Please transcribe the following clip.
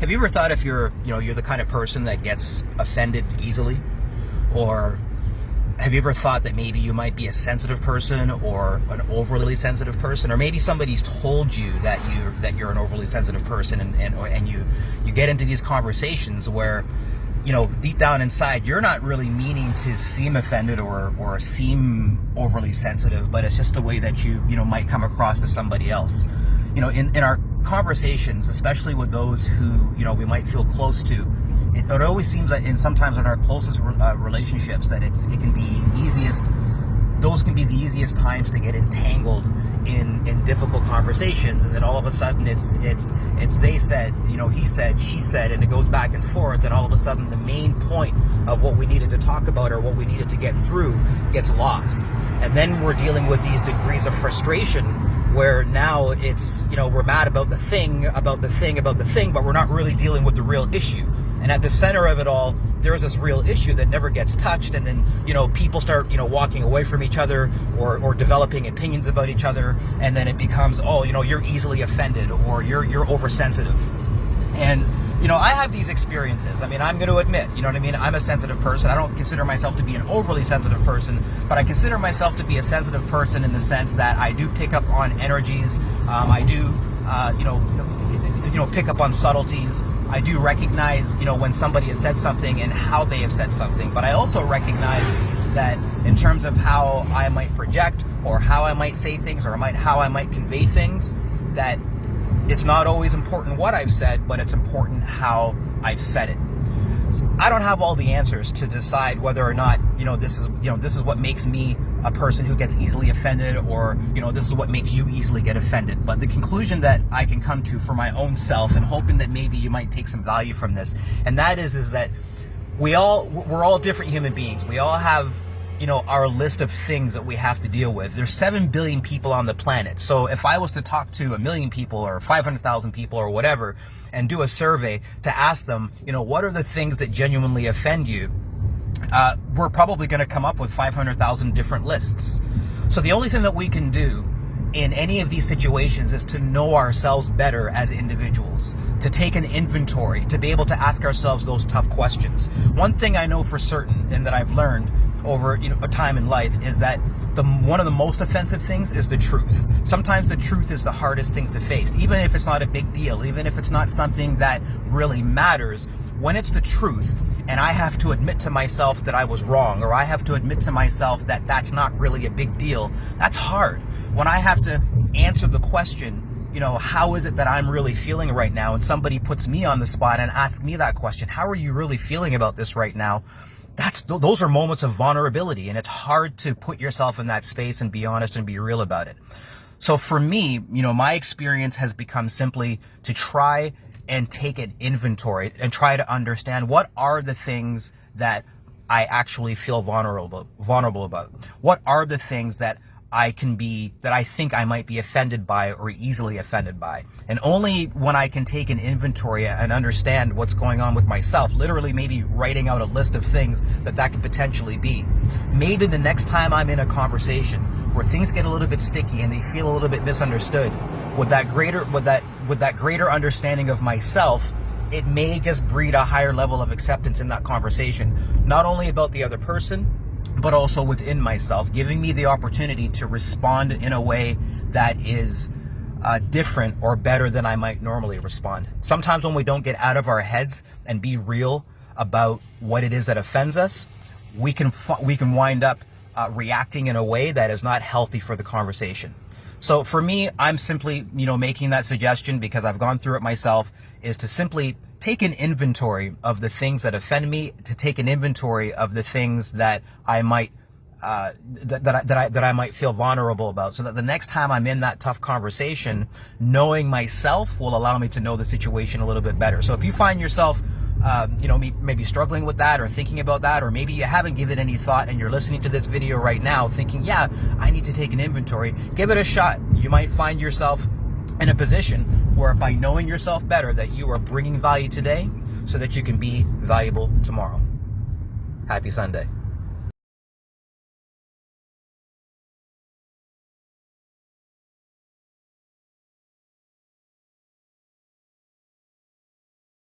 Have you ever thought if you're the kind of person that gets offended easily? Or have you ever thought that maybe you might be a sensitive person or an overly sensitive person? Or maybe somebody's told you that you're an overly sensitive person, and you get into these conversations where, deep down inside, you're not really meaning to seem offended or seem overly sensitive, but it's just the way that you might come across to somebody else. In our conversations, especially with those who, we might feel close to, it always seems that sometimes in our closest relationships that it can be those can be the easiest times to get entangled in difficult conversations, and then all of a sudden it's they said, he said, she said, and it goes back and forth, and all of a sudden the main point of what we needed to talk about or what we needed to get through gets lost. And then we're dealing with these degrees of frustration where now it's, we're mad about the thing, but we're not really dealing with the real issue. And at the center of it all, there's this real issue that never gets touched, and then people start walking away from each other or developing opinions about each other, and then it becomes, you're easily offended or you're oversensitive. And I have these experiences. I mean, I'm going to admit, I'm a sensitive person. I don't consider myself to be an overly sensitive person, but I consider myself to be a sensitive person in the sense that I do pick up on energies. I do pick up on subtleties. I do recognize, when somebody has said something and how they have said something. But I also recognize that in terms of how I might project or how I might say things or how I might convey things, that it's not always important what I've said, but it's important how I've said it. I don't have all the answers to decide whether or not, this is what makes me a person who gets easily offended, or, this is what makes you easily get offended. But the conclusion that I can come to for my own self, and hoping that maybe you might take some value from this, and that is that we're all different human beings. We all have, our list of things that we have to deal with. There's 7 billion people on the planet. So if I was to talk to 1 million people or 500,000 people or whatever, and do a survey to ask them, what are the things that genuinely offend you? We're probably going to come up with 500,000 different lists. So the only thing that we can do in any of these situations is to know ourselves better as individuals, to take an inventory, to be able to ask ourselves those tough questions. One thing I know for certain, and that I've learned over a time in life, is that one of the most offensive things is the truth. Sometimes the truth is the hardest things to face, even if it's not a big deal, even if it's not something that really matters. When it's the truth, and I have to admit to myself that I was wrong, or I have to admit to myself that that's not really a big deal, that's hard. When I have to answer the question, how is it that I'm really feeling right now, and somebody puts me on the spot and asks me that question, how are you really feeling about this right now? Those are moments of vulnerability, and it's hard to put yourself in that space and be honest and be real about it. So for me, my experience has become simply to try and take an inventory and try to understand what are the things that I actually feel vulnerable about. What are the things that I think I might be offended by or easily offended by. And only when I can take an inventory and understand what's going on with myself, literally maybe writing out a list of things that could potentially be. Maybe the next time I'm in a conversation where things get a little bit sticky and they feel a little bit misunderstood, with that greater understanding of myself, it may just breed a higher level of acceptance in that conversation, not only about the other person, but also within myself, giving me the opportunity to respond in a way that is different or better than I might normally respond. Sometimes when we don't get out of our heads and be real about what it is that offends us, we can wind up reacting in a way that is not healthy for the conversation. So for me, I'm simply, making that suggestion because I've gone through it myself, is to simply take an inventory of the things that offend me, to take an inventory of the things that I might that I might feel vulnerable about, so that the next time I'm in that tough conversation, knowing myself will allow me to know the situation a little bit better. So if you find yourself maybe struggling with that or thinking about that, or maybe you haven't given any thought and you're listening to this video right now thinking, yeah, I need to take an inventory, give it a shot. You might find yourself in a position where, by knowing yourself better, that you are bringing value today so that you can be valuable tomorrow. Happy Sunday.